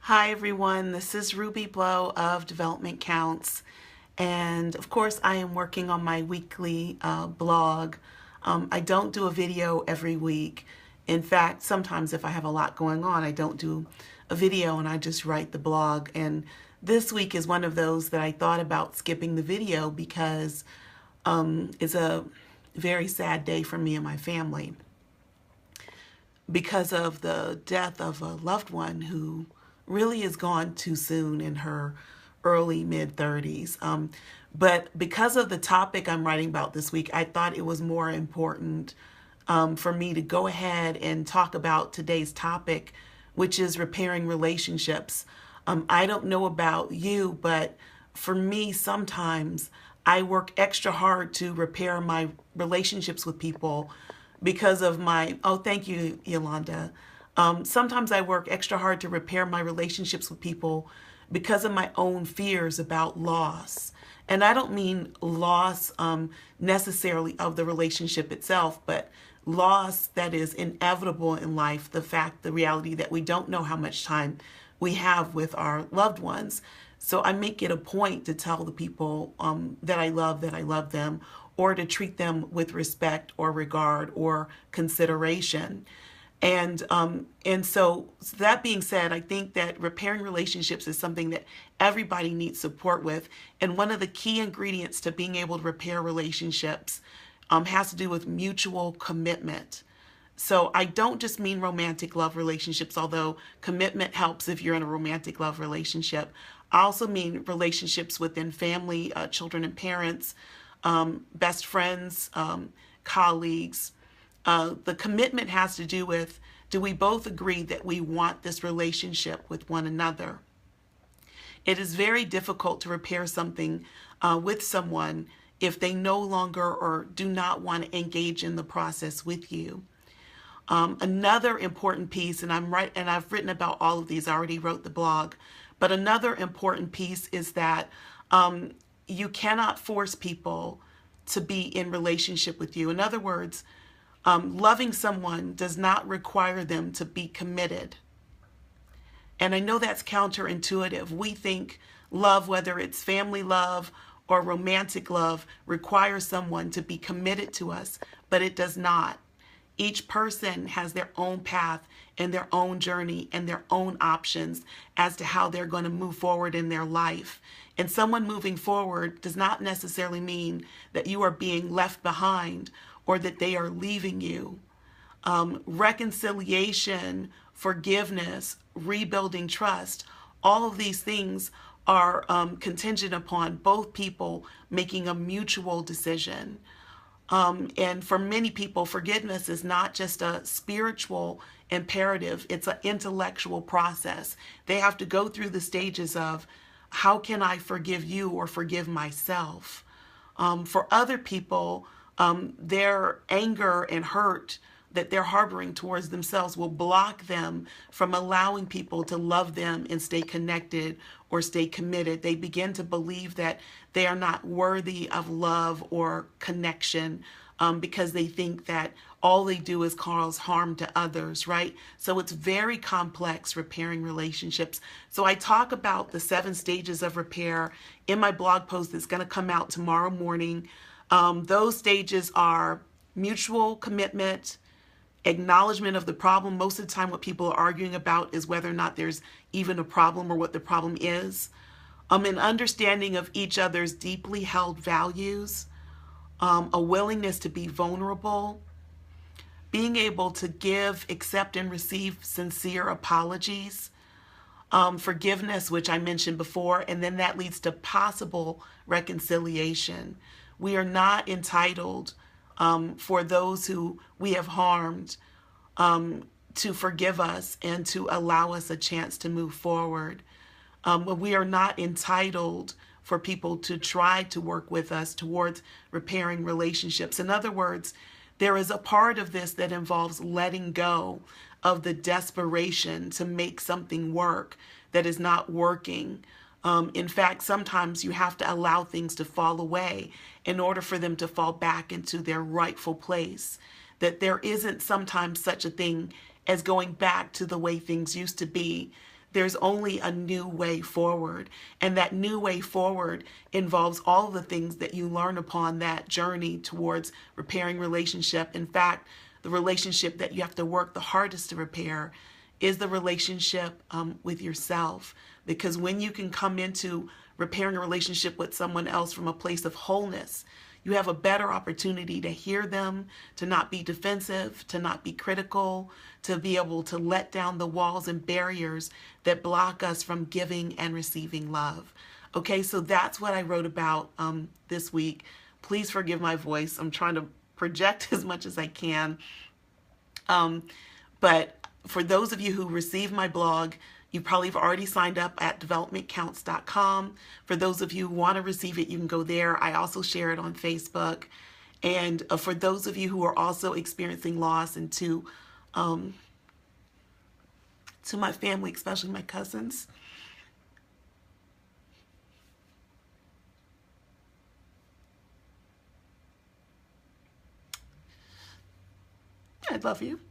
Hi everyone, this is Ruby Blow of Development Counts, and of course I am working on my weekly blog. I don't do a video every week. In fact, sometimes if I have a lot going on, I don't do a video and I just write the blog. And this week is one of those that I thought about skipping the video because it's a very sad day for me and my family because of the death of a loved one who really is gone too soon in her early mid 30s. But because of the topic I'm writing about this week, I thought it was more important for me to go ahead and talk about today's topic, which is repairing relationships. I don't know about you, but for me, sometimes I work extra hard to repair my relationships with people because of my, oh, thank you, Yolanda. Sometimes I work extra hard to repair my relationships with people because of my own fears about loss. And I don't mean loss necessarily of the relationship itself, but loss that is inevitable in life, the reality that we don't know how much time we have with our loved ones. So I make it a point to tell the people that I love them, or to treat them with respect or regard or consideration. And so that being said, I think that repairing relationships is something that everybody needs support with. And one of the key ingredients to being able to repair relationships has to do with mutual commitment. So I don't just mean romantic love relationships, although commitment helps if you're in a romantic love relationship. I also mean relationships within family, children and parents, best friends, colleagues. The commitment has to do with, do we both agree that we want this relationship with one another? It is very difficult to repair something with someone if they no longer or do not want to engage in the process with you. Another important piece, and I've written about all of these, I already wrote the blog, but another important piece is that you cannot force people to be in relationship with you. In other words, loving someone does not require them to be committed. And I know that's counterintuitive. We think love, whether it's family love or romantic love, requires someone to be committed to us, but it does not. Each person has their own path and their own journey and their own options as to how they're going to move forward in their life. And someone moving forward does not necessarily mean that you are being left behind or that they are leaving you. Reconciliation, forgiveness, rebuilding trust, all of these things are contingent upon both people making a mutual decision. And for many people, forgiveness is not just a spiritual imperative, it's an intellectual process. They have to go through the stages of, how can I forgive you or forgive myself? For other people, their anger and hurt that they're harboring towards themselves will block them from allowing people to love them and stay connected or stay committed. They begin to believe that they are not worthy of love or connection because they think that all they do is cause harm to others, right? So it's very complex repairing relationships. So I talk about the 7 stages of repair in my blog post that's going to come out tomorrow morning. Those stages are mutual commitment, acknowledgement of the problem. Most of the time what people are arguing about is whether or not there's even a problem or what the problem is. An understanding of each other's deeply held values, a willingness to be vulnerable, being able to give, accept, and receive sincere apologies, forgiveness, which I mentioned before, and then that leads to possible reconciliation. We are not entitled for those who we have harmed to forgive us and to allow us a chance to move forward. We are not entitled for people to try to work with us towards repairing relationships. In other words, there is a part of this that involves letting go of the desperation to make something work that is not working. In fact, sometimes you have to allow things to fall away in order for them to fall back into their rightful place. That there isn't sometimes such a thing as going back to the way things used to be. there's only a new way forward. And that new way forward involves all of the things that you learn upon that journey towards repairing relationship. In fact, the relationship that you have to work the hardest to repair is the relationship with yourself. Because when you can come into repairing a relationship with someone else from a place of wholeness, you have a better opportunity to hear them, to not be defensive, to not be critical, to be able to let down the walls and barriers that block us from giving and receiving love. Okay, so that's what I wrote about this week. Please forgive my voice. I'm trying to project as much as I can. But for those of you who receive my blog, you probably have already signed up at developmentcounts.com. For those of you who want to receive it, you can go there. I also share it on Facebook. And for those of you who are also experiencing loss, and to my family, especially my cousins, I love you.